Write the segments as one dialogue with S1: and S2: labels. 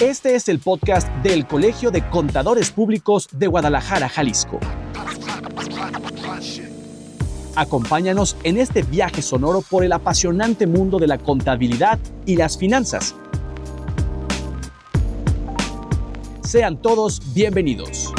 S1: Este es el podcast del Colegio de Contadores Públicos de Guadalajara, Jalisco. Acompáñanos en este viaje sonoro por el apasionante mundo de la contabilidad y las finanzas. Sean todos bienvenidos.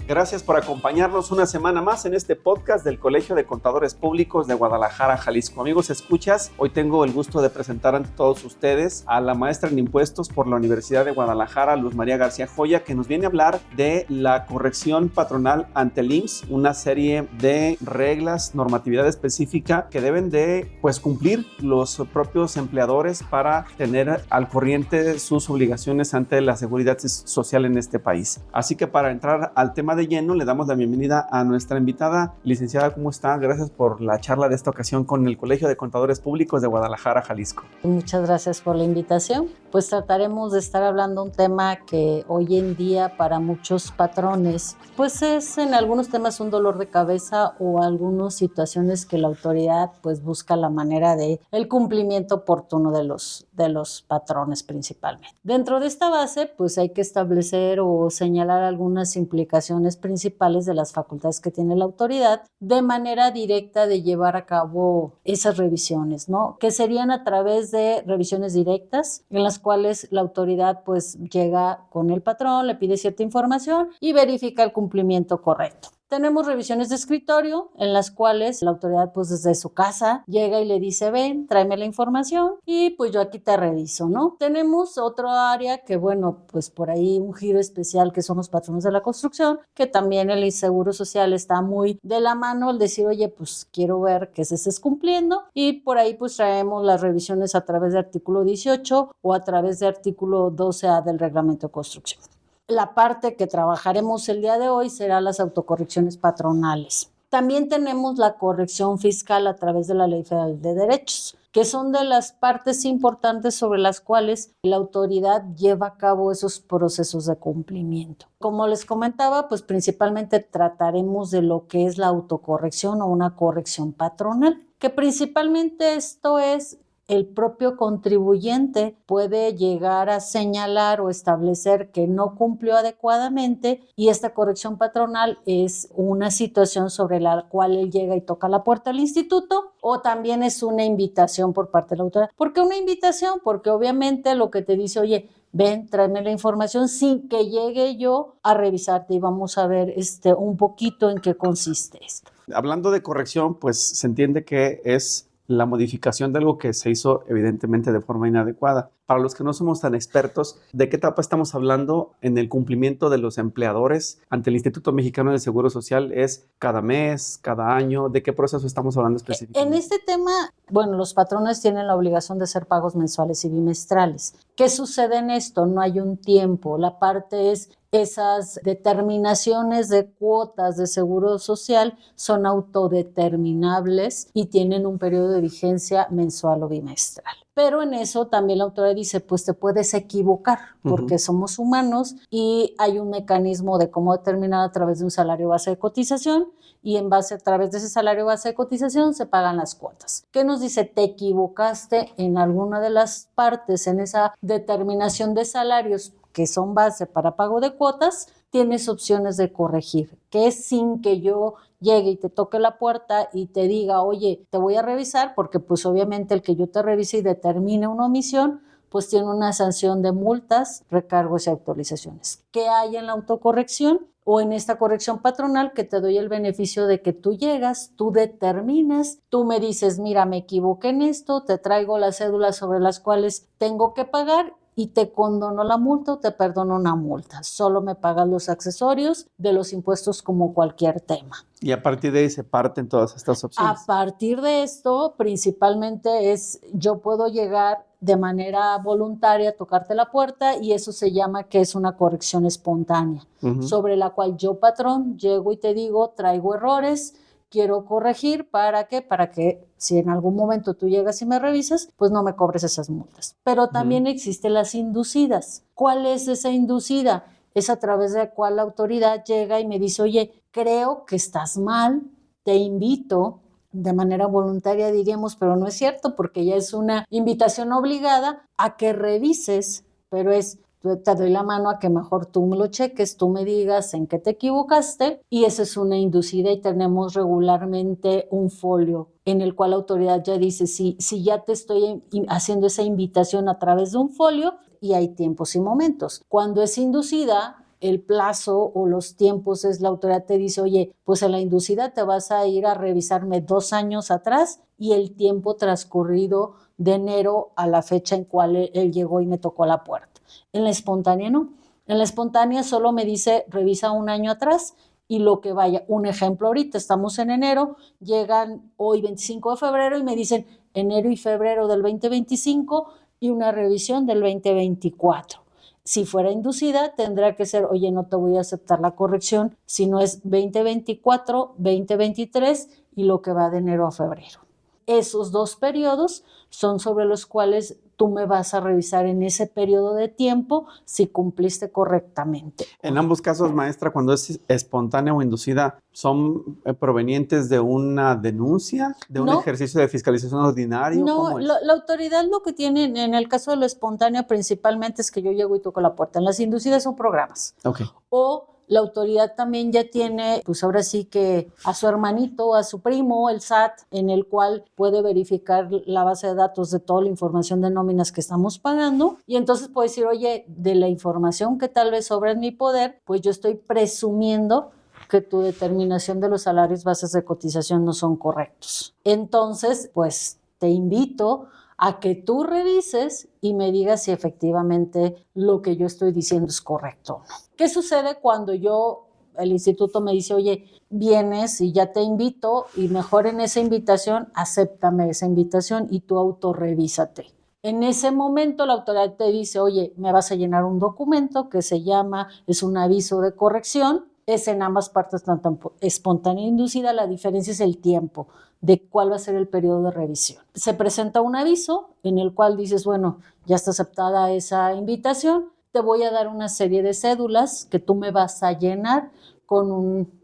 S1: Gracias por acompañarnos una semana más en este podcast del Colegio de Contadores Públicos de Guadalajara, Jalisco. Amigos, escuchas, hoy tengo el gusto de presentar ante todos ustedes a la maestra en impuestos por la Universidad de Guadalajara, Luz María García Joya, que nos viene a hablar de la corrección patronal ante el IMSS, una serie de reglas, normatividad específica que deben de cumplir los propios empleadores para tener al corriente sus obligaciones ante la seguridad social en este país. Así que para entrar al tema de lleno, le damos la bienvenida a nuestra invitada. Licenciada, ¿cómo está? Gracias por la charla de esta ocasión con el Colegio de Contadores Públicos de Guadalajara, Jalisco.
S2: Muchas gracias por la invitación. Pues trataremos de estar hablando un tema que hoy en día para muchos patrones, pues es en algunos temas un dolor de cabeza o algunas situaciones que la autoridad pues busca la manera de el cumplimiento oportuno de los patrones principalmente. Dentro de esta base, pues hay que establecer o señalar algunas implicaciones principales de las facultades que tiene la autoridad de manera directa de llevar a cabo esas revisiones, ¿no? Que serían a través de revisiones directas en las cuales la autoridad pues llega con el patrón, le pide cierta información y verifica el cumplimiento correcto. Tenemos revisiones de escritorio en las cuales la autoridad pues desde su casa llega y le dice, ven, tráeme la información y pues yo aquí te reviso, ¿no? Tenemos otro área que bueno, pues por ahí un giro especial que son los patrones de la construcción, que también el Seguro Social está muy de la mano al decir, oye, pues quiero ver que se estés cumpliendo y por ahí pues traemos las revisiones a través de artículo 18 o a través de artículo 12A del reglamento de construcción. La parte que trabajaremos el día de hoy será las autocorrecciones patronales. También tenemos la corrección fiscal a través de la Ley Federal de Derechos, que son de las partes importantes sobre las cuales la autoridad lleva a cabo esos procesos de cumplimiento. Como les comentaba, pues principalmente trataremos de lo que es la autocorrección o una corrección patronal, que principalmente esto es el propio contribuyente puede llegar a señalar o establecer que no cumplió adecuadamente y esta corrección patronal es una situación sobre la cual él llega y toca la puerta del instituto o también es una invitación por parte de la autoridad. ¿Por qué una invitación? Porque obviamente lo que te dice, oye, ven, tráeme la información sin que llegue yo a revisarte y vamos a ver un poquito en qué consiste esto.
S1: Hablando de corrección, pues se entiende que es la modificación de algo que se hizo evidentemente de forma inadecuada. Para los que no somos tan expertos, ¿de qué etapa estamos hablando en el cumplimiento de los empleadores ante el Instituto Mexicano del Seguro Social? ¿Es cada mes, cada año? ¿De qué proceso estamos hablando específicamente?
S2: En este tema, bueno, los patrones tienen la obligación de hacer pagos mensuales y bimestrales. ¿Qué sucede en esto? No hay un tiempo. La parte es esas determinaciones de cuotas de seguro social son autodeterminables y tienen un periodo de vigencia mensual o bimestral. Pero en eso también la autoridad dice, pues te puedes equivocar porque somos humanos y hay un mecanismo de cómo determinar a través de un salario base de cotización y en base a través de ese salario base de cotización se pagan las cuotas. ¿Qué nos dice? Te equivocaste en alguna de las partes en esa determinación de salarios que son base para pago de cuotas, tienes opciones de corregir, que es sin que yo llegue y te toque la puerta y te diga, oye, te voy a revisar, porque pues obviamente el que yo te revise y determine una omisión, pues tiene una sanción de multas, recargos y autorizaciones. ¿Qué hay en la autocorrección? O en esta corrección patronal que te doy el beneficio de que tú llegas, tú determinas, tú me dices, mira, me equivoqué en esto, te traigo las cédulas sobre las cuales tengo que pagar y te condono la multa o te perdono una multa. Solo me pagas los accesorios de los impuestos como cualquier tema.
S1: Y a partir de ahí se parten todas estas opciones.
S2: A partir de esto, principalmente yo puedo llegar de manera voluntaria a tocarte la puerta y eso se llama que es una corrección espontánea, sobre la cual yo, patrón, llego y te digo, traigo errores, quiero corregir, ¿para qué? Para que si en algún momento tú llegas y me revisas, pues no me cobres esas multas. Pero también existen las inducidas. ¿Cuál es esa inducida? Es a través de la cual la autoridad llega y me dice, oye, creo que estás mal, te invito de manera voluntaria diríamos, pero no es cierto porque ya es una invitación obligada a que revises, pero te doy la mano a que mejor tú me lo cheques, tú me digas en qué te equivocaste, y esa es una inducida y tenemos regularmente un folio en el cual la autoridad ya dice, si ya te estoy haciendo esa invitación a través de un folio, y hay tiempos y momentos. Cuando es inducida, el plazo o los tiempos es la autoridad te dice, oye, pues en la inducida te vas a ir a revisarme 2 años atrás y el tiempo transcurrido de enero a la fecha en cual él llegó y me tocó la puerta. En la espontánea no. En la espontánea solo me dice, revisa 1 año atrás y lo que vaya. Un ejemplo, ahorita estamos en enero, llegan hoy 25 de febrero y me dicen enero y febrero del 2025 y una revisión del 2024. Si fuera inducida, tendrá que ser, oye, no te voy a aceptar la corrección, si no es 2024, 2023 y lo que va de enero a febrero. Esos 2 periodos son sobre los cuales tú me vas a revisar en ese periodo de tiempo si cumpliste correctamente.
S1: En ambos casos, maestra, cuando es espontánea o inducida, ¿son provenientes de una denuncia, de un ejercicio de fiscalización ordinario?
S2: No, la autoridad lo que tiene en el caso de lo espontáneo principalmente es que yo llego y toco la puerta. En las inducidas son programas.
S1: Okay.
S2: O la autoridad también ya tiene, pues ahora sí que a su hermanito, a su primo, el SAT, en el cual puede verificar la base de datos de toda la información de nóminas que estamos pagando. Y entonces puede decir, oye, de la información que tal vez sobra en mi poder, pues yo estoy presumiendo que tu determinación de los salarios bases de cotización no son correctos. Entonces, pues te invito a que tú revises y me digas si efectivamente lo que yo estoy diciendo es correcto o no. ¿Qué sucede cuando el instituto me dice, oye, vienes y ya te invito y mejor en esa invitación, acéptame esa invitación y tú autorrevísate? En ese momento la autoridad te dice, oye, me vas a llenar un documento que es un aviso de corrección. Es en ambas partes, tanto espontánea e inducida, la diferencia es el tiempo de cuál va a ser el periodo de revisión. Se presenta un aviso en el cual dices, bueno, ya está aceptada esa invitación, te voy a dar una serie de cédulas que tú me vas a llenar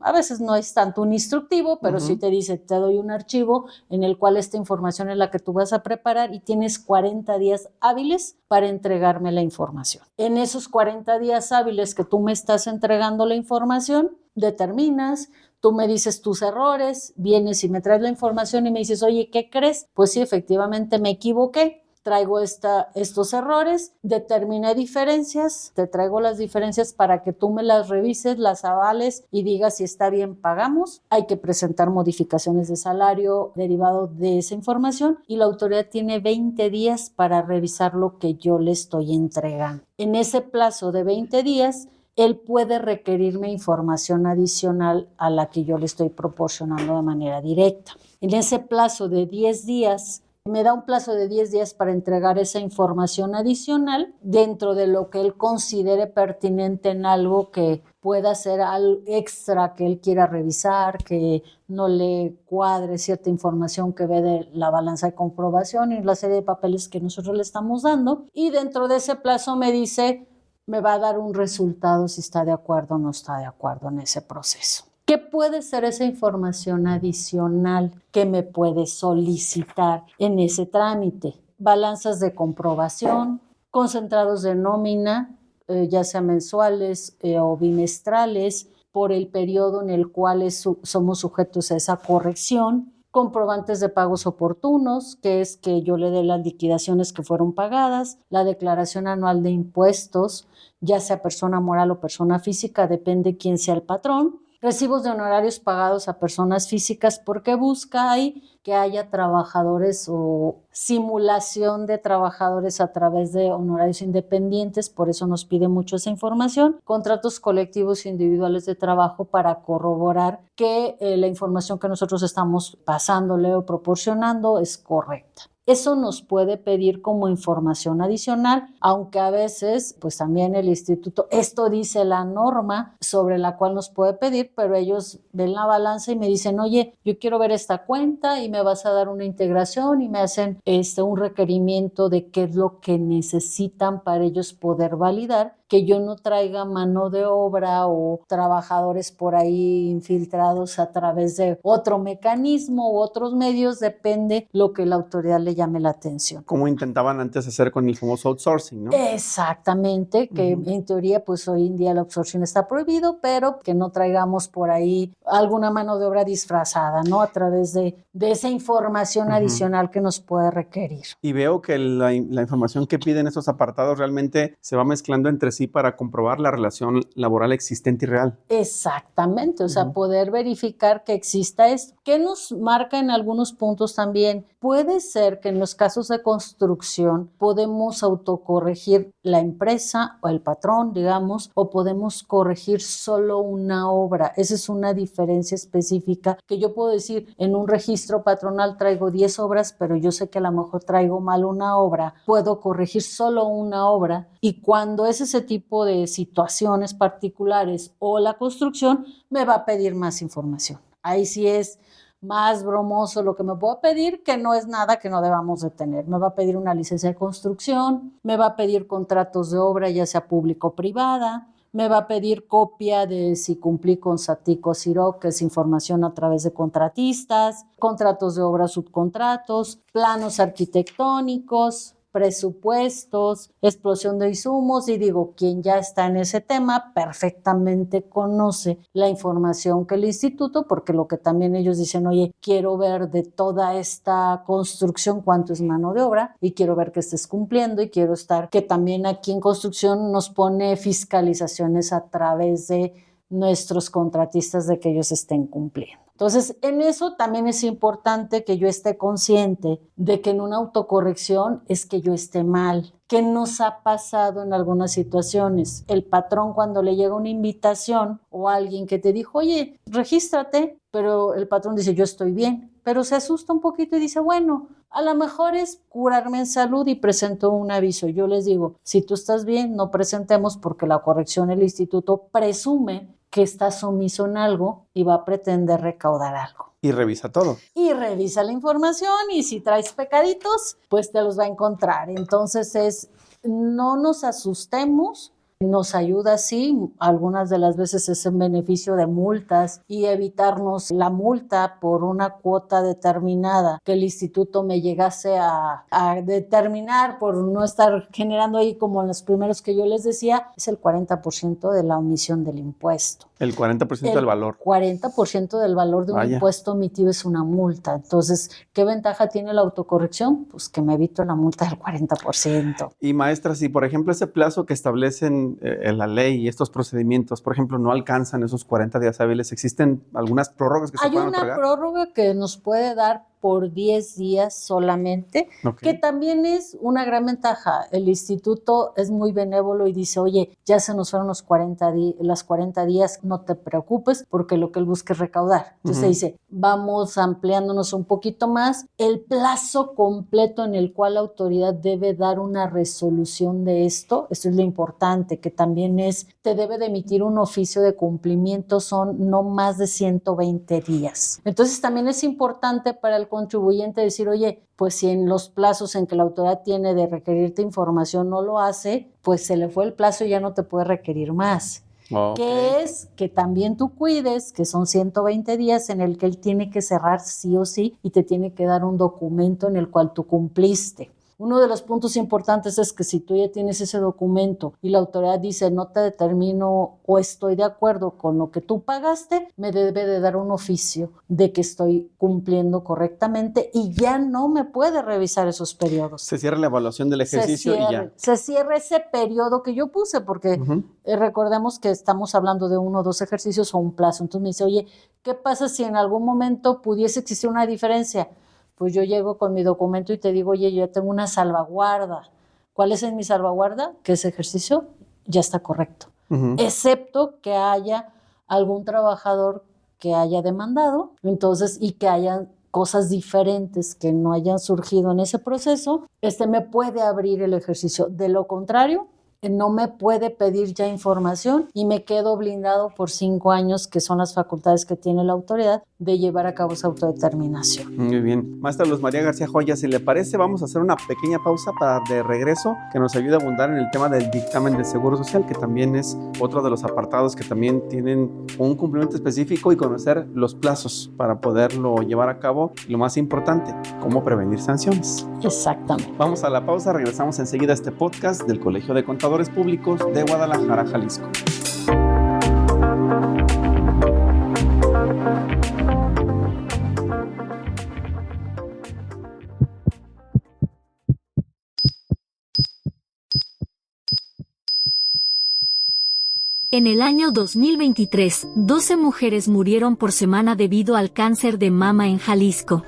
S2: a veces no es tanto un instructivo, pero sí te dice, te doy un archivo en el cual esta información es la que tú vas a preparar y tienes 40 días hábiles para entregarme la información. En esos 40 días hábiles que tú me estás entregando la información, determinas, tú me dices tus errores, vienes y me traes la información y me dices, oye, ¿qué crees? Pues sí, efectivamente me equivoqué. Traigo estos errores, determiné diferencias, te traigo las diferencias para que tú me las revises, las avales y digas si está bien, pagamos. Hay que presentar modificaciones de salario derivado de esa información y la autoridad tiene 20 días para revisar lo que yo le estoy entregando. En ese plazo de 20 días, él puede requerirme información adicional a la que yo le estoy proporcionando de manera directa. En ese plazo de 10 días, me da un plazo de 10 días para entregar esa información adicional dentro de lo que él considere pertinente en algo que pueda ser algo extra que él quiera revisar, que no le cuadre cierta información que ve de la balanza de comprobación y la serie de papeles que nosotros le estamos dando. Y dentro de ese plazo me dice, me va a dar un resultado si está de acuerdo o no está de acuerdo en ese proceso. ¿Qué puede ser esa información adicional que me puede solicitar en ese trámite? Balanzas de comprobación, concentrados de nómina, ya sea mensuales o bimestrales, por el periodo en el cual somos sujetos a esa corrección, comprobantes de pagos oportunos, que es que yo le dé las liquidaciones que fueron pagadas, la declaración anual de impuestos, ya sea persona moral o persona física, depende quién sea el patrón, recibos de honorarios pagados a personas físicas, porque busca ahí que haya trabajadores o simulación de trabajadores a través de honorarios independientes, por eso nos pide mucho esa información, contratos colectivos individuales de trabajo para corroborar que la información que nosotros estamos pasándole o proporcionando es correcta. Eso nos puede pedir como información adicional, aunque a veces, pues también el instituto, esto dice la norma sobre la cual nos puede pedir, pero ellos ven la balanza y me dicen, oye, yo quiero ver esta cuenta y me vas a dar una integración y me hacen un requerimiento de qué es lo que necesitan para ellos poder validar que yo no traiga mano de obra o trabajadores por ahí infiltrados a través de otro mecanismo u otros medios, depende lo que la autoridad le llame la atención.
S1: Como intentaban antes hacer con el famoso outsourcing, ¿no?
S2: Exactamente, que en teoría pues hoy en día el outsourcing está prohibido, pero que no traigamos por ahí alguna mano de obra disfrazada, ¿no? A través de esa información adicional que nos puede requerir.
S1: Y veo que la información que piden esos apartados realmente se va mezclando entre sí para comprobar la relación laboral existente y real.
S2: Exactamente, o sea, poder verificar que exista esto. ¿Qué nos marca en algunos puntos también? Puede ser que en los casos de construcción podemos autocorregir la empresa o el patrón, digamos, o podemos corregir solo una obra. Esa es una diferencia específica que yo puedo decir, en un registro patronal traigo 10 obras, pero yo sé que a lo mejor traigo mal una obra, puedo corregir solo una obra, y cuando es ese tipo de situaciones particulares o la construcción, me va a pedir más información. Ahí sí es más bromoso lo que me puedo pedir, que no es nada que no debamos de tener. Me va a pedir una licencia de construcción, me va a pedir contratos de obra, ya sea público o privada, me va a pedir copia de si cumplí con SATIC o CIROC, que es información a través de contratistas, contratos de obra, subcontratos, planos arquitectónicos, presupuestos, explosión de insumos, y digo, quien ya está en ese tema perfectamente conoce la información que el instituto, porque lo que también ellos dicen, oye, quiero ver de toda esta construcción cuánto es mano de obra y quiero ver que estés cumpliendo, y quiero estar, que también aquí en construcción nos pone fiscalizaciones a través de nuestros contratistas de que ellos estén cumpliendo. Entonces, en eso también es importante que yo esté consciente de que en una autocorrección es que yo esté mal. ¿Qué nos ha pasado en algunas situaciones? El patrón, cuando le llega una invitación o alguien que te dijo, oye, regístrate, pero el patrón dice, yo estoy bien, pero se asusta un poquito y dice, bueno, a lo mejor es curarme en salud y presento un aviso. Yo les digo, si tú estás bien, no presentemos, porque la corrección del instituto presume que estás omiso en algo y va a pretender recaudar algo.
S1: Y revisa todo.
S2: Y revisa la información, y si traes pecaditos, pues te los va a encontrar. Entonces no nos asustemos. Nos ayuda, sí, algunas de las veces es en beneficio de multas y evitarnos la multa por una cuota determinada que el instituto me llegase a determinar por no estar generando ahí, como los primeros que yo les decía, es el 40% de la omisión del impuesto.
S1: El 40% del valor.
S2: 40% del valor de un impuesto omitido es una multa. Entonces, ¿qué ventaja tiene la autocorrección? Pues que me evito la multa del 40%.
S1: Y maestra, si por ejemplo ese plazo que establecen en la ley y estos procedimientos, por ejemplo, no alcanzan esos 40 días hábiles, ¿existen algunas prórrogas que se puedan otorgar?
S2: Hay una prórroga que nos puede dar por 10 días solamente, que también es una gran ventaja. El instituto es muy benévolo y dice, oye, ya se nos fueron las 40 días, no te preocupes, porque lo que él busca es recaudar. Entonces dice, vamos ampliándonos un poquito más. El plazo completo en el cual la autoridad debe dar una resolución de esto es lo importante, que también te debe de emitir un oficio de cumplimiento, son no más de 120 días. Entonces también es importante para el contribuyente decir, oye, pues si en los plazos en que la autoridad tiene de requerirte información no lo hace, pues se le fue el plazo y ya no te puede requerir más. Que es que también tú cuides, que son 120 días en el que él tiene que cerrar sí o sí y te tiene que dar un documento en el cual tú cumpliste. Uno de los puntos importantes es que si tú ya tienes ese documento y la autoridad dice no te determino o estoy de acuerdo con lo que tú pagaste, me debe de dar un oficio de que estoy cumpliendo correctamente y ya no me puede revisar esos periodos.
S1: Se cierra la evaluación del ejercicio y ya.
S2: Se cierra ese periodo que yo puse porque recordemos que estamos hablando de 1 o 2 ejercicios o un plazo. Entonces me dice, oye, ¿qué pasa si en algún momento pudiese existir una diferencia? Pues yo llego con mi documento y te digo, oye, yo tengo una salvaguarda. ¿Cuál es mi salvaguarda? Que ese ejercicio ya está correcto. Excepto que haya algún trabajador que haya demandado, entonces, y que hayan cosas diferentes que no hayan surgido en ese proceso, me puede abrir el ejercicio. De lo contrario, no me puede pedir ya información y me quedo blindado por 5 años, que son las facultades que tiene la autoridad de llevar a cabo esa autodeterminación.
S1: Muy bien. Maestra Luz María García Joya, si le parece, vamos a hacer una pequeña pausa para de regreso que nos ayude a abundar en el tema del dictamen del Seguro Social, que también es otro de los apartados que también tienen un cumplimiento específico, y conocer los plazos para poderlo llevar a cabo. Y lo más importante, cómo prevenir sanciones.
S2: Exactamente.
S1: Vamos a la pausa, regresamos enseguida a este podcast del Colegio de Contadores Públicos de Guadalajara, Jalisco.
S3: En el año 2023, 12 mujeres murieron por semana debido al cáncer de mama en Jalisco.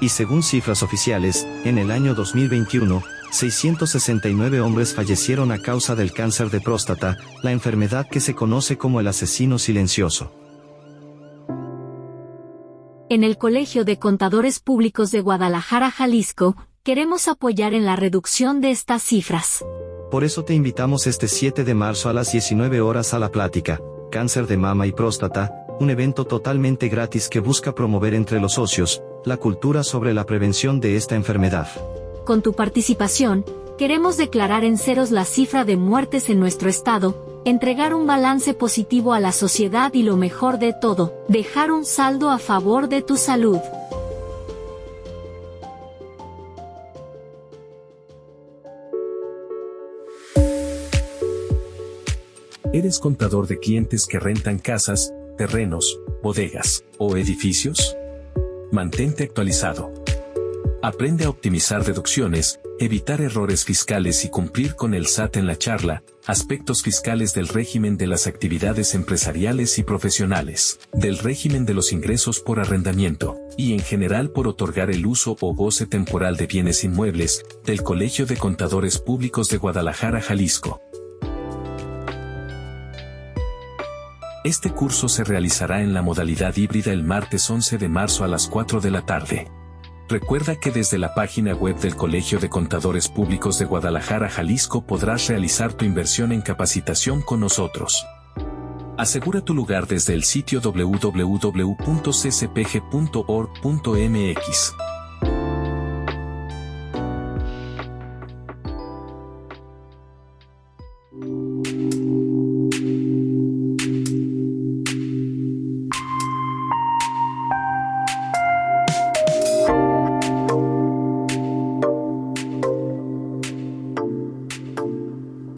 S4: Y según cifras oficiales, en el año 2021, 669 hombres fallecieron a causa del cáncer de próstata, la enfermedad que se conoce como el asesino silencioso.
S3: En el Colegio de Contadores Públicos de Guadalajara, Jalisco, queremos apoyar en la reducción de estas cifras.
S4: Por eso te invitamos este 7 de marzo a las 19 horas a la plática, Cáncer de mama y próstata, un evento totalmente gratis que busca promover entre los socios la cultura sobre la prevención de esta enfermedad.
S3: Con tu participación, queremos declarar en ceros la cifra de muertes en nuestro estado, entregar un balance positivo a la sociedad y lo mejor de todo, dejar un saldo a favor de tu salud.
S5: ¿Eres contador de clientes que rentan casas, terrenos, bodegas o edificios? Mantente actualizado. Aprende a optimizar deducciones, evitar errores fiscales y cumplir con el SAT en la charla, Aspectos fiscales del régimen de las actividades empresariales y profesionales, del régimen de los ingresos por arrendamiento, y en general por otorgar el uso o goce temporal de bienes inmuebles, del Colegio de Contadores Públicos de Guadalajara, Jalisco. Este curso se realizará en la modalidad híbrida el martes 11 de marzo a las 4 de la tarde. Recuerda que desde la página web del Colegio de Contadores Públicos de Guadalajara, Jalisco podrás realizar tu inversión en capacitación con nosotros. Asegura tu lugar desde el sitio www.ccpg.org.mx.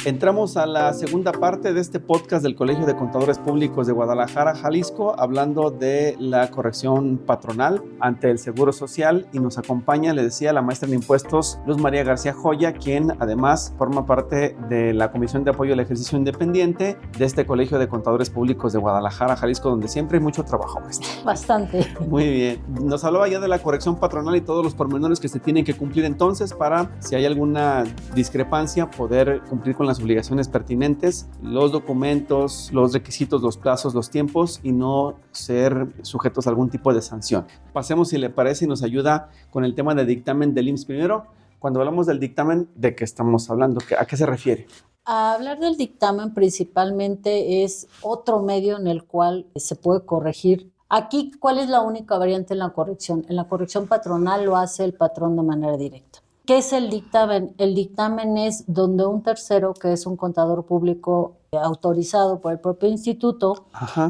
S1: Entramos a la segunda parte de este podcast del Colegio de Contadores Públicos de Guadalajara, Jalisco, hablando de la corrección patronal ante el Seguro Social, y nos acompaña, le decía, la maestra en impuestos Luz María García Joya, quien además forma parte de la Comisión de Apoyo al Ejercicio Independiente de este Colegio de Contadores Públicos de Guadalajara, Jalisco, donde siempre hay mucho trabajo, maestra.
S2: Bastante.
S1: Muy bien. Nos hablaba ya de la corrección patronal y todos los pormenores que se tienen que cumplir entonces para, si hay alguna discrepancia, poder cumplir con las obligaciones pertinentes, los documentos, los requisitos, los plazos, los tiempos, y no ser sujetos a algún tipo de sanción. Pasemos, si le parece, y nos ayuda con el tema del dictamen del IMSS. Primero, cuando hablamos del dictamen, ¿de qué estamos hablando? ¿A qué se refiere?
S2: A hablar del dictamen principalmente es otro medio en el cual se puede corregir. Aquí, ¿cuál es la única variante en la corrección? En la corrección patronal lo hace el patrón de manera directa. ¿Qué es el dictamen? El dictamen es donde un tercero, que es un contador público autorizado por el propio instituto,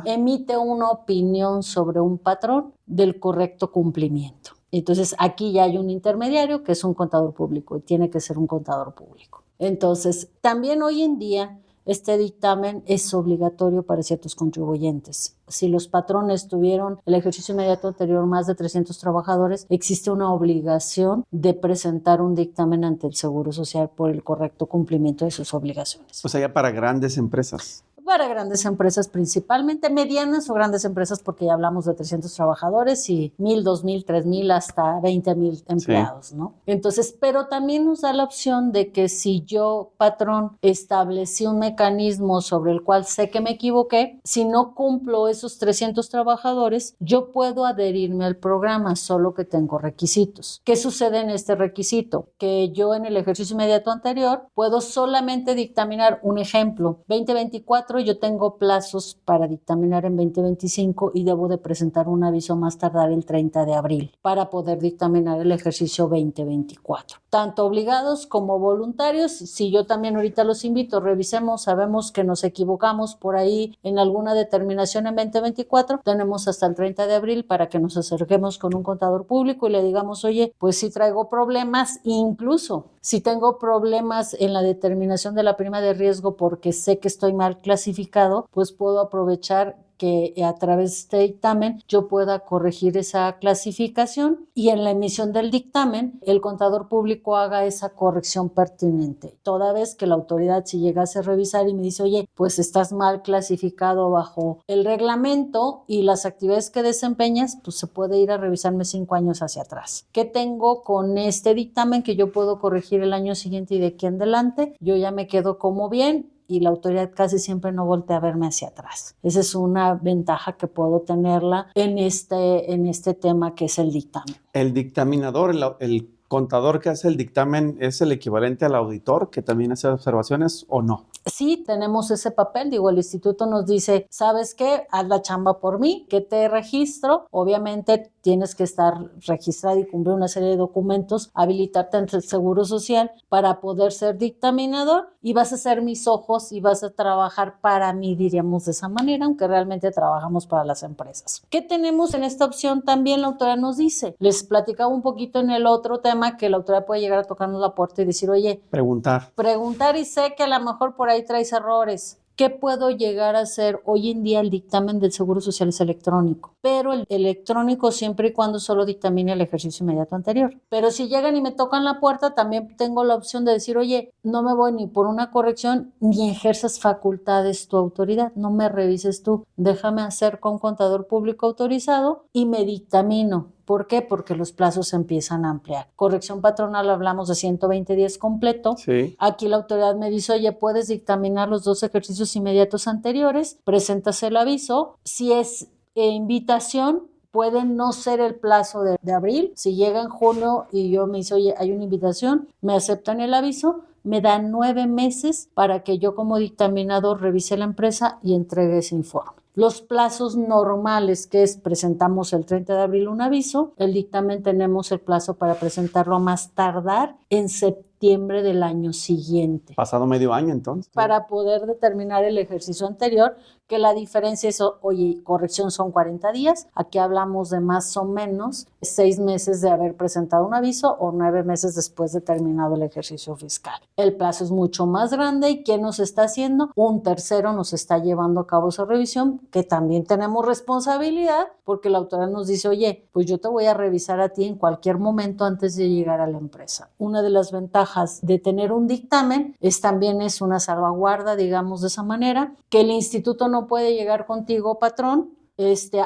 S2: emite una opinión sobre un patrón del correcto cumplimiento. Entonces, aquí ya hay un intermediario que es un contador público y tiene que ser un contador público. Entonces, también hoy en día este dictamen es obligatorio para ciertos contribuyentes. Si los patrones tuvieron el ejercicio inmediato anterior más de 300 trabajadores, existe una obligación de presentar un dictamen ante el Seguro Social por el correcto cumplimiento de sus obligaciones.
S1: O sea, ya para grandes empresas.
S2: para grandes empresas principalmente, medianas o grandes empresas porque ya hablamos de 300 trabajadores y 1,000, 2,000, 3,000 hasta 20,000 empleados, sí, ¿no? Entonces, pero también nos da la opción de que si yo, patrón, establecí un mecanismo sobre el cual sé que me equivoqué, si no cumplo esos 300 trabajadores, yo puedo adherirme al programa, solo que tengo requisitos. ¿Qué sucede en este requisito? Que yo en el ejercicio inmediato anterior puedo solamente dictaminar un ejemplo. 2024 yo tengo plazos para dictaminar en 2025 y debo de presentar un aviso más tardar el 30 de abril para poder dictaminar el ejercicio 2024. Tanto obligados como voluntarios, si yo también ahorita los invito, revisemos, sabemos que nos equivocamos por ahí en alguna determinación en 2024, tenemos hasta el 30 de abril para que nos acerquemos con un contador público y le digamos, oye, pues sí traigo problemas, incluso si tengo problemas en la determinación de la prima de riesgo porque sé que estoy mal clasificado, pues puedo aprovechar que a través de este dictamen yo pueda corregir esa clasificación y en la emisión del dictamen el contador público haga esa corrección pertinente. Toda vez que la autoridad si llegase a revisar y me dice, oye, pues estás mal clasificado bajo el reglamento y las actividades que desempeñas, pues se puede ir a revisarme 5 años hacia atrás. ¿Qué tengo con este dictamen que yo puedo corregir el año siguiente y de aquí en adelante? Yo ya me quedo como bien y la autoridad casi siempre no voltea a verme hacia atrás. Esa es una ventaja que puedo tenerla en este tema que es el dictamen.
S1: El dictaminador, el contador que hace el dictamen, ¿es el equivalente al auditor que también hace observaciones o no?
S2: Sí, tenemos ese papel, digo, el instituto nos dice, ¿sabes qué? Haz la chamba por mí, que te registro, obviamente tienes que estar registrado y cumplir una serie de documentos, habilitarte ante el Seguro Social para poder ser dictaminador y vas a ser mis ojos y vas a trabajar para mí, diríamos de esa manera, aunque realmente trabajamos para las empresas. ¿Qué tenemos en esta opción? También la autoridad nos dice, les platicaba un poquito en el otro tema que la autoridad puede llegar a tocarnos la puerta y decir, oye, preguntar y sé que a lo mejor por ahí traes errores. ¿Qué puedo llegar a hacer? Hoy en día el dictamen del Seguro Social es electrónico, pero el electrónico siempre y cuando solo dictamine el ejercicio inmediato anterior. Pero si llegan y me tocan la puerta, también tengo la opción de decir, oye, no me voy ni por una corrección, ni ejerzas facultades tu autoridad, no me revises tú, déjame hacer con contador público autorizado y me dictamino. ¿Por qué? Porque los plazos se empiezan a ampliar. Corrección patronal, hablamos de 120 días completo. Sí. Aquí la autoridad me dice, oye, puedes dictaminar los 2 ejercicios inmediatos anteriores, presentas el aviso. Si es invitación, puede no ser el plazo de abril. Si llega en junio y yo me dice, oye, hay una invitación, me aceptan el aviso, me dan 9 meses para que yo como dictaminador revise la empresa y entregue ese informe. Los plazos normales, que es presentamos el 30 de abril un aviso, el dictamen tenemos el plazo para presentarlo a más tardar en septiembre del año siguiente.
S1: Pasado medio año entonces.
S2: Para poder determinar el ejercicio anterior, que la diferencia es, oye, corrección son 40 días, aquí hablamos de más o menos 6 meses de haber presentado un aviso o 9 meses después de terminado el ejercicio fiscal. El plazo es mucho más grande y ¿quién nos está haciendo? Un tercero nos está llevando a cabo esa revisión, que también tenemos responsabilidad porque la autoridad nos dice, oye, pues yo te voy a revisar a ti en cualquier momento antes de llegar a la empresa. Una de las ventajas de tener un dictamen también es una salvaguarda, digamos de esa manera, que el instituto no puede llegar contigo, patrón,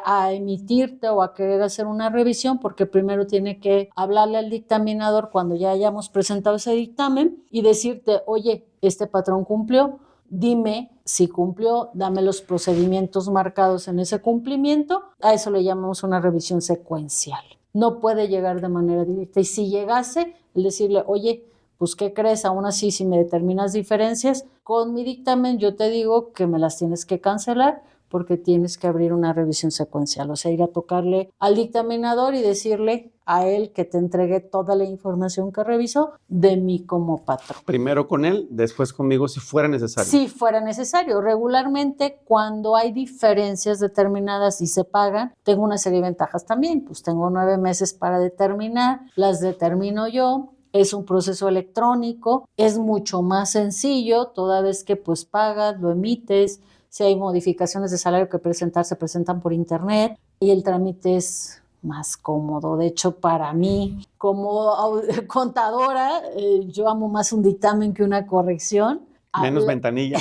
S2: a emitirte o a querer hacer una revisión porque primero tiene que hablarle al dictaminador cuando ya hayamos presentado ese dictamen y decirte, oye, este patrón cumplió, dime si cumplió, dame los procedimientos marcados en ese cumplimiento, a eso le llamamos una revisión secuencial. No puede llegar de manera directa y si llegase, el decirle, oye, pues ¿qué crees? Aún así, si me determinas diferencias, con mi dictamen yo te digo que me las tienes que cancelar porque tienes que abrir una revisión secuencial, o sea, ir a tocarle al dictaminador y decirle a él que te entregue toda la información que revisó de mí como patrón.
S1: Primero con él, después conmigo si fuera necesario.
S2: Si fuera necesario. Regularmente, cuando hay diferencias determinadas y se pagan, tengo una serie de ventajas también. Pues tengo 9 meses para determinar, las determino yo. Es un proceso electrónico, es mucho más sencillo, toda vez que pues pagas, lo emites. Si hay modificaciones de salario que presentar, se presentan por internet y el trámite es más cómodo. De hecho, para mí, como contadora, yo amo más un dictamen que una corrección.
S1: Menos ventanilla.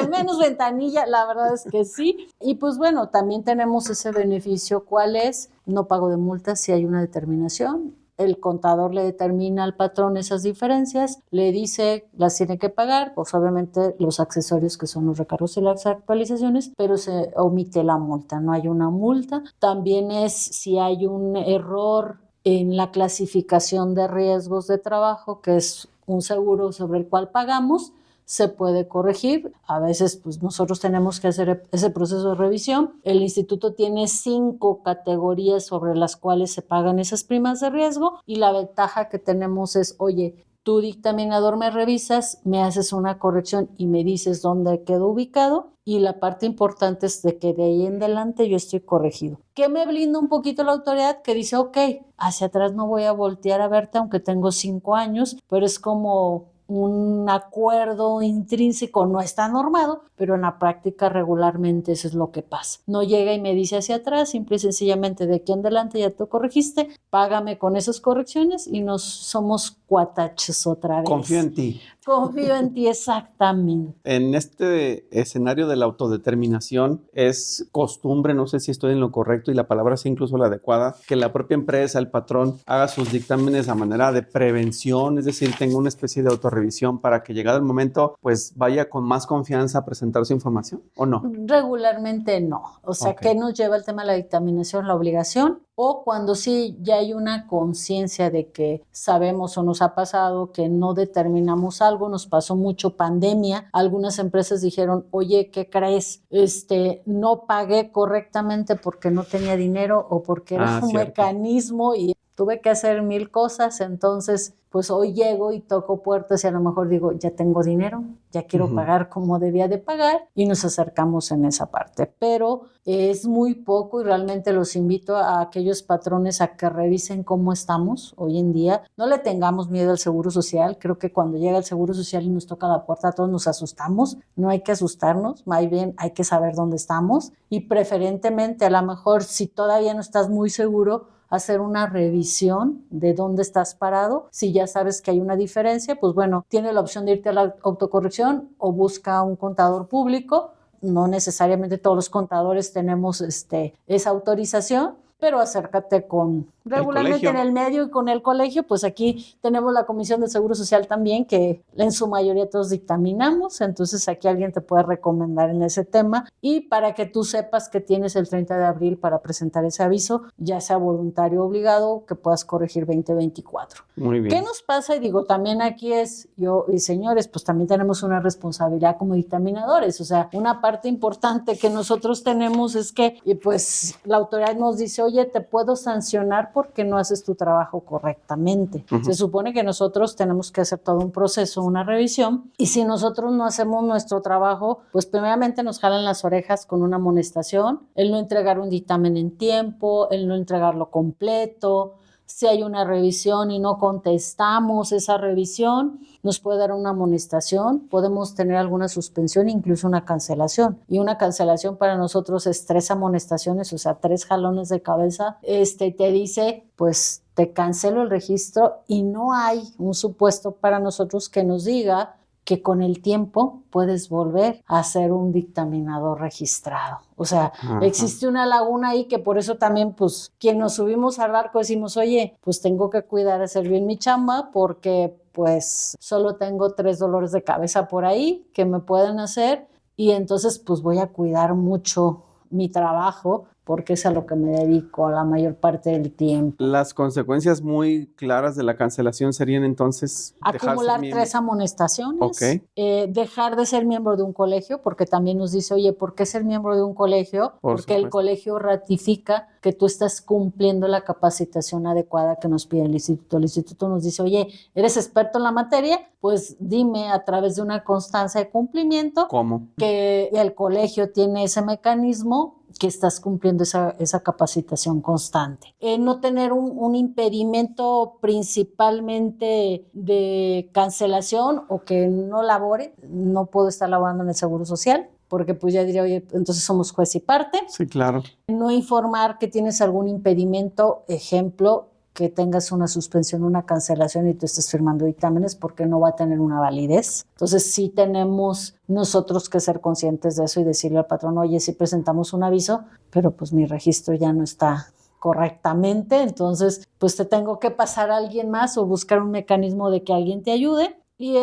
S2: Menos ventanilla, la verdad es que sí. Y pues bueno, también tenemos ese beneficio. ¿Cuál es? No pago de multas si hay una determinación. El contador le determina al patrón esas diferencias, le dice las tiene que pagar, pues obviamente los accesorios que son los recargos y las actualizaciones, pero se omite la multa, no hay una multa. También es si hay un error en la clasificación de riesgos de trabajo, que es un seguro sobre el cual pagamos, se puede corregir. A veces pues nosotros tenemos que hacer ese proceso de revisión. El instituto tiene 5 categorías sobre las cuales se pagan esas primas de riesgo y la ventaja que tenemos es, oye, tú dictaminador me revisas, me haces una corrección y me dices dónde quedó ubicado y la parte importante es de que de ahí en adelante yo estoy corregido. ¿Qué me blinda un poquito la autoridad? Que dice, ok, hacia atrás no voy a voltear a verte aunque tengo 5 años, pero es como un acuerdo intrínseco, no está normado, pero en la práctica regularmente eso es lo que pasa. No llega y me dice hacia atrás, simple y sencillamente de aquí en adelante ya tú corregiste, págame con esas correcciones y nos somos cuataches otra vez.
S1: Confío en ti.
S2: Confío en ti, exactamente.
S1: En este escenario de la autodeterminación es costumbre, no sé si estoy en lo correcto y la palabra sea incluso la adecuada, que la propia empresa, el patrón, haga sus dictámenes a manera de prevención, es decir, tenga una especie de autorrevisión para que llegado el momento, pues vaya con más confianza a presentar su información, ¿o no?
S2: Regularmente no. O sea,
S1: Ok.
S2: ¿qué nos lleva el tema de la dictaminación? La obligación. O cuando sí ya hay una conciencia de que sabemos o nos ha pasado que no determinamos algo, nos pasó mucho pandemia, algunas empresas dijeron, oye, ¿qué crees? No pagué correctamente porque no tenía dinero o porque era un
S1: Cierto.
S2: mecanismo y tuve que hacer 1000 cosas, entonces pues hoy llego y toco puertas y a lo mejor digo, ya tengo dinero, ya quiero pagar como debía de pagar y nos acercamos en esa parte, pero es muy poco y realmente los invito a aquellos patrones a que revisen cómo estamos hoy en día. No le tengamos miedo al Seguro Social, creo que cuando llega el Seguro Social y nos toca la puerta todos nos asustamos, no hay que asustarnos, más bien hay que saber dónde estamos y preferentemente a lo mejor si todavía no estás muy seguro, hacer una revisión de dónde estás parado. Si ya sabes que hay una diferencia, pues bueno, tienes la opción de irte a la autocorrección o busca un contador público. No necesariamente todos los contadores tenemos esa autorización, pero acércate con regularmente
S1: colegio.
S2: en el medio y con el colegio, pues aquí tenemos la Comisión de Seguro Social también, que en su mayoría todos dictaminamos, entonces aquí alguien te puede recomendar en ese tema y para que tú sepas que tienes el 30 de abril para presentar ese aviso, ya sea voluntario o obligado, que puedas corregir 2024.
S1: Muy bien.
S2: ¿Qué nos pasa? Y digo, también aquí es, yo y señores, pues también tenemos una responsabilidad como dictaminadores, o sea, una parte importante que nosotros tenemos es que, pues, la autoridad nos dice, oye, te puedo sancionar porque no haces tu trabajo correctamente. Se supone que nosotros tenemos que hacer todo un proceso, una revisión, y si nosotros no hacemos nuestro trabajo, pues primeramente nos jalan las orejas con una amonestación, el no entregar un dictamen en tiempo, el no entregarlo completo. Si hay una revisión y no contestamos esa revisión, nos puede dar una amonestación, podemos tener alguna suspensión, incluso una cancelación. Y una cancelación para nosotros es 3 amonestaciones, o sea, 3 jalones de cabeza. Te dice, pues te cancelo el registro y no hay un supuesto para nosotros que nos diga que con el tiempo puedes volver a ser un dictaminador registrado. O sea, existe una laguna ahí que por eso también, pues, quien nos subimos al barco decimos, oye, pues tengo que cuidar, hacer bien mi chamba porque, pues, solo tengo 3 dolores de cabeza por ahí que me pueden hacer y entonces, pues, voy a cuidar mucho mi trabajo porque es a lo que me dedico la mayor parte del tiempo.
S1: Las consecuencias muy claras de la cancelación serían entonces
S2: acumular 3 amonestaciones,
S1: Ok.
S2: Dejar de ser miembro de un colegio, porque también nos dice, oye, ¿por qué ser miembro de un colegio? Porque el colegio ratifica que tú estás cumpliendo la capacitación adecuada que nos pide el instituto. El instituto nos dice, oye, ¿eres experto en la materia? Pues dime a través de una constancia de cumplimiento
S1: ¿Cómo?
S2: que el colegio tiene ese mecanismo que estás cumpliendo esa capacitación constante. No tener un impedimento principalmente de cancelación o que no labore, no puedo estar laborando en el Seguro Social, porque pues ya diría, oye, entonces somos juez y parte.
S1: Sí, claro.
S2: No informar que tienes algún impedimento, ejemplo, que tengas una suspensión, una cancelación y tú estés firmando dictámenes porque no va a tener una validez. Entonces sí tenemos nosotros que ser conscientes de eso y decirle al patrón, oye, sí presentamos un aviso, pero pues mi registro ya no está correctamente, entonces pues te tengo que pasar a alguien más o buscar un mecanismo de que alguien te ayude. Y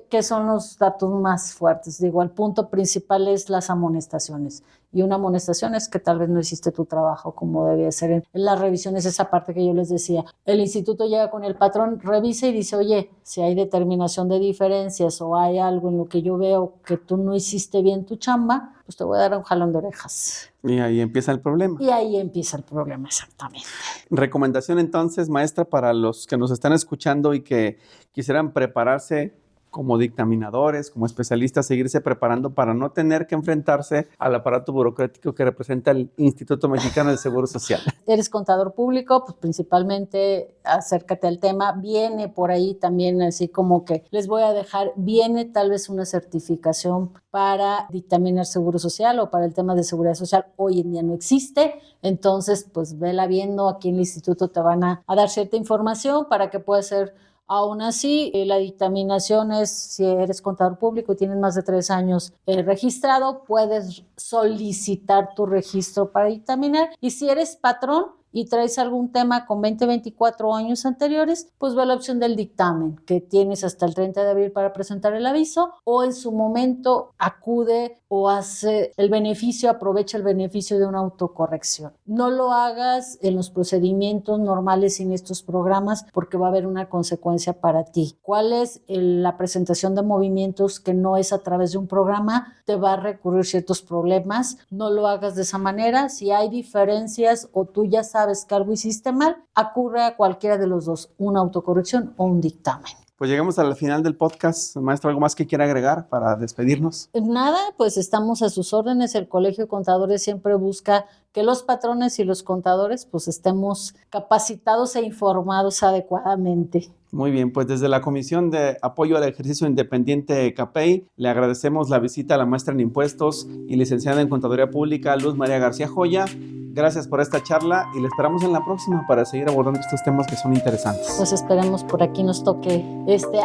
S2: que son los datos más fuertes. Digo, el punto principal es las amonestaciones. Y una amonestación es que tal vez no hiciste tu trabajo como debía ser. En las revisiones, esa parte que yo les decía, el instituto llega con el patrón, revisa y dice, oye, si hay determinación de diferencias o hay algo en lo que yo veo que tú no hiciste bien tu chamba, pues te voy a dar un jalón de orejas.
S1: Y ahí empieza el problema.
S2: Y ahí empieza el problema, exactamente.
S1: Recomendación entonces, maestra, para los que nos están escuchando y que quisieran prepararse como dictaminadores, como especialistas, seguirse preparando para no tener que enfrentarse al aparato burocrático que representa el Instituto Mexicano del Seguro Social.
S2: Eres contador público, pues principalmente acércate al tema. Viene por ahí también así como que les voy a dejar, viene tal vez una certificación para dictaminar seguro social o para el tema de seguridad social. Hoy en día no existe, entonces pues vela viendo, aquí en el instituto te van a dar cierta información para que puedas ser. Aún así, la dictaminación es, si eres contador público y tienes más de 3 años registrado, puedes solicitar tu registro para dictaminar. Y si eres patrón y traes algún tema con 20, 24 años anteriores, pues ve la opción del dictamen, que tienes hasta el 30 de abril para presentar el aviso, o en su momento acude o hace el beneficio, aprovecha el beneficio de una autocorrección. No lo hagas en los procedimientos normales en estos programas porque va a haber una consecuencia para ti. ¿Cuál es la presentación de movimientos que no es a través de un programa? Te va a recurrir ciertos problemas. No lo hagas de esa manera. Si hay diferencias o tú ya sabes que algo hiciste mal, acude a cualquiera de los dos, una autocorrección o un dictamen.
S1: Pues llegamos al final del podcast. Maestro, ¿algo más que quiera agregar para despedirnos?
S2: Nada, pues estamos a sus órdenes. El Colegio de Contadores siempre busca que los patrones y los contadores pues estemos capacitados e informados adecuadamente.
S1: Muy bien, pues desde la Comisión de Apoyo al Ejercicio Independiente CAPEI, le agradecemos la visita a la maestra en Impuestos y licenciada en Contaduría Pública, Luz María García Joya. Gracias por esta charla y le esperamos en la próxima para seguir abordando estos temas que son interesantes.
S2: Pues esperemos por aquí nos toque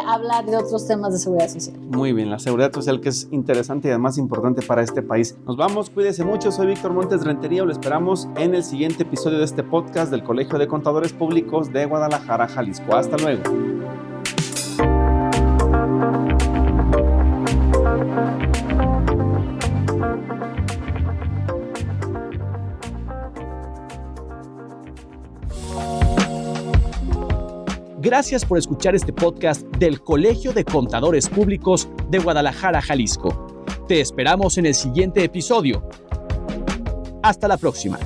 S2: hablar de otros temas de seguridad social.
S1: Muy bien, la seguridad social que es interesante y además importante para este país. Nos vamos, cuídese mucho, soy Víctor Montes Rentería, lo esperamos en el siguiente episodio de este podcast del Colegio de Contadores Públicos de Guadalajara, Jalisco. Hasta luego.
S6: Gracias por escuchar este podcast del Colegio de Contadores Públicos de Guadalajara, Jalisco. Te esperamos en el siguiente episodio. Hasta la próxima.